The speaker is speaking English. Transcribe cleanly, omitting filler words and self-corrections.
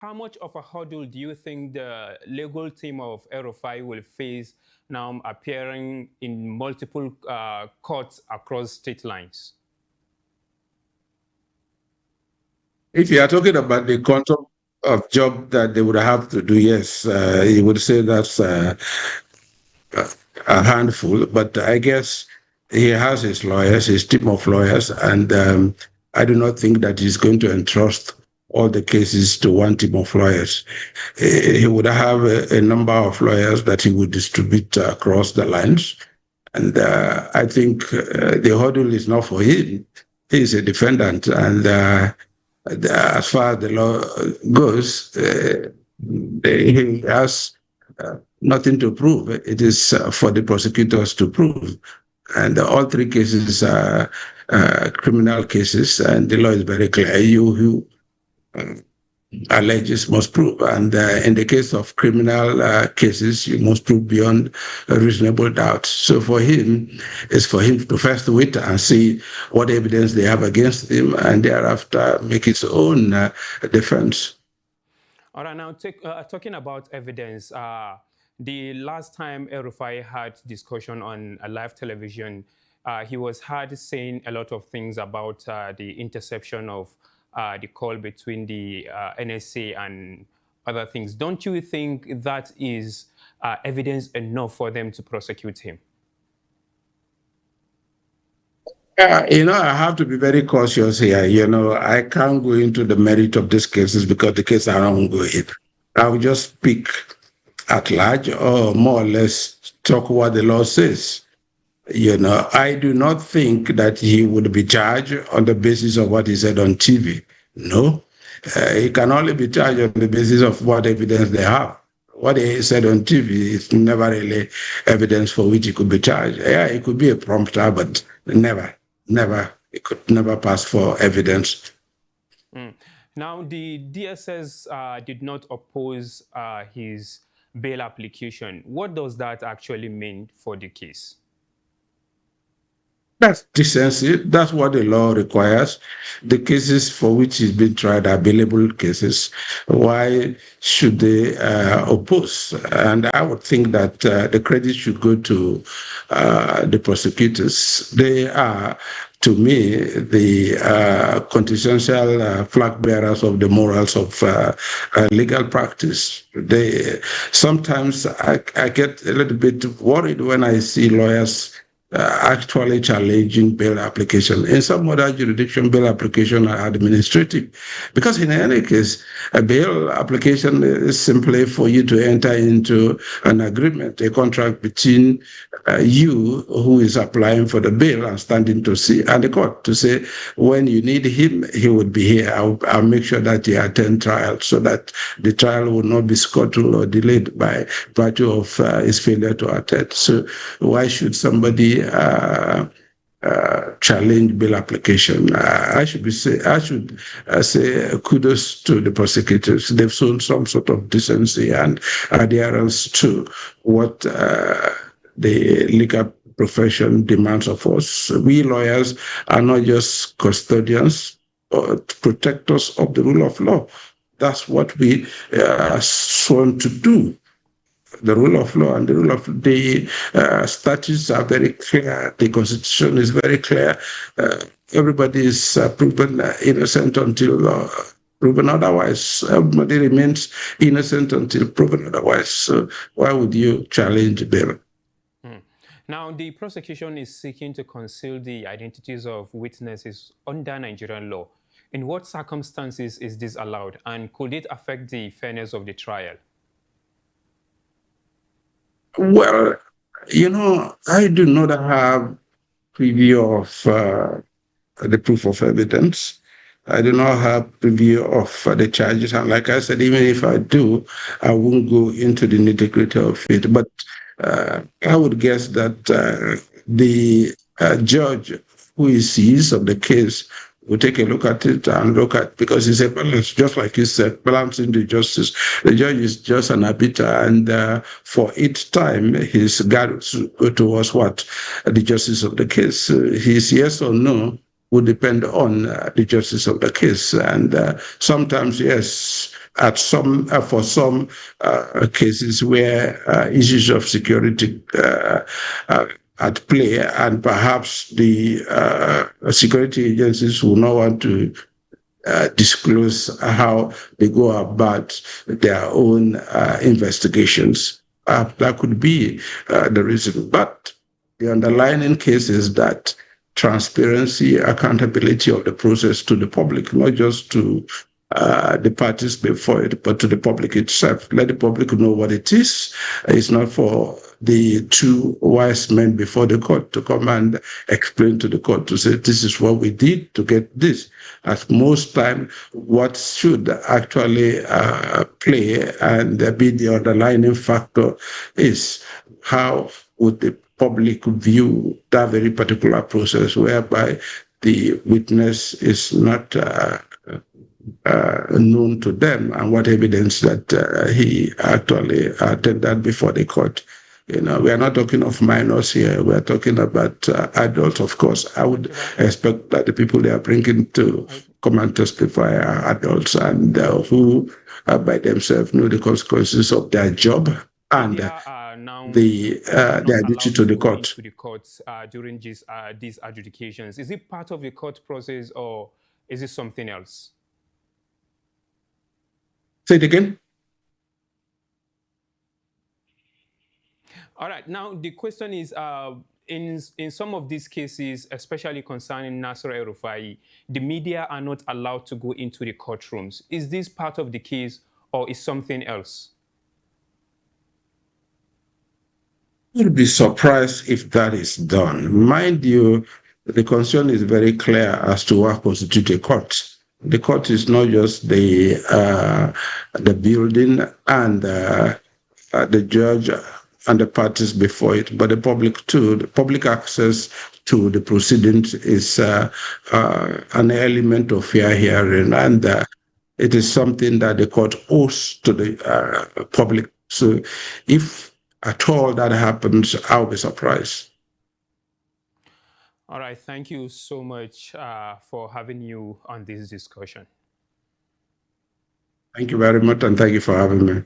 How much of a hurdle do you think the legal team of El-Rufai will face now appearing in multiple courts across state lines? If you are talking about the quantum of job that they would have to do, yes, you would say that's a handful. But I guess he has his lawyers, his team of lawyers, and I do not think that he's going to entrust all the cases to one team of lawyers. He would have a number of lawyers that he would distribute across the lines. And I think the hurdle is not for him. He is a defendant, and as far as the law goes, he has nothing to prove. It is for the prosecutors to prove. And all three cases are criminal cases, and the law is very clear. You who alleges must prove. And in the case of criminal cases, you must prove beyond a reasonable doubt. So for him, it's for him to first wait and see what evidence they have against him, and thereafter make his own defense. All right, now talking about evidence, the last time El-Rufai had discussion on a live television, he was heard saying a lot of things about the interception of the call between the NSA and other things. Don't you think that is evidence enough for them to prosecute him? I have to be very cautious here. I can't go into the merit of these cases because the case are ongoing. I will just speak at large or more or less talk what the law says. I do not think that he would be charged on the basis of what he said on TV. No. He can only be charged on the basis of what evidence they have. What he said on TV is never really evidence for which he could be charged. Yeah, it could be a prompter, but never, it could never pass for evidence. Now, the DSS did not oppose his bail application. What does that actually mean for the case? That's decency. That's what the law requires. The cases for which he's been tried are billable cases. Why should they oppose? And I would think that the credit should go to the prosecutors. They are, to me, the quintessential flag bearers of the morals of legal practice. Sometimes I get a little bit worried when I see lawyers actually challenging bail application. In some other jurisdiction, bail application are administrative. Because in any case, a bail application is simply for you to enter into an agreement, a contract between you who is applying for the bail and standing to see, and the court to say, when you need him, he would be here. I'll make sure that he attend trial so that the trial will not be scuttled or delayed by virtue of his failure to attend. So why should somebody challenge bail application? I should say kudos to the prosecutors. They've shown some sort of decency and adherence to what the legal profession demands of us. We lawyers are not just custodians, but protectors of the rule of law. That's what we are sworn to do. The rule of law and the rule of the statutes are very clear. The Constitution is very clear. Everybody is proven innocent until proven otherwise. Everybody remains innocent until proven otherwise. So why would you challenge bail? Now, the prosecution is seeking to conceal the identities of witnesses under Nigerian law. In what circumstances is this allowed, and could it affect the fairness of the trial? Well, I do not have preview of the proof of evidence. I do not have preview of the charges. And like I said, even if I do, I won't go into the nitty-gritty of it. But I would guess that the judge who is seized of the case will take a look at it and look at, because it's a balance, just like you said, balancing the justice. The judge is just an arbiter, and for each time, his guidance towards what? The justice of the case. His yes or no would depend on the justice of the case. And sometimes, yes, at some for some cases where issues of security at play, and perhaps the security agencies will not want to disclose how they go about their own investigations. That could be the reason. But the underlying case is that transparency, accountability of the process to the public, not just to the parties before it, but to the public itself. Let the public know what it is. It's not for the two wise men before the court to come and explain to the court to say, this is what we did to get this. At most time, what should actually play and be the underlying factor is how would the public view that very particular process, whereby the witness is not known to them, and what evidence that he actually tendered before the court. You know, we are not talking of minors here. We are talking about adults, of course. I would expect that the people they are bringing to come and testify are adults, and who by themselves know the consequences of their job and their duty to the court. To the courts during these adjudications. Is it part of the court process, or is it something else? Say it again. All right. Now, the question is, in some of these cases, especially concerning Nasser El-Rufai, the media are not allowed to go into the courtrooms. Is this part of the case, or is something else? You'll be surprised if that is done. Mind you, the concern is very clear as to what constitutes a court. The court is not just the building and the judge and the parties before it, but the public too. The public access to the proceedings is an element of fair hearing, and it is something that the court owes to the public. So if at all that happens, I'll be surprised. All right, thank you so much for having you on this discussion. Thank you very much, and thank you for having me.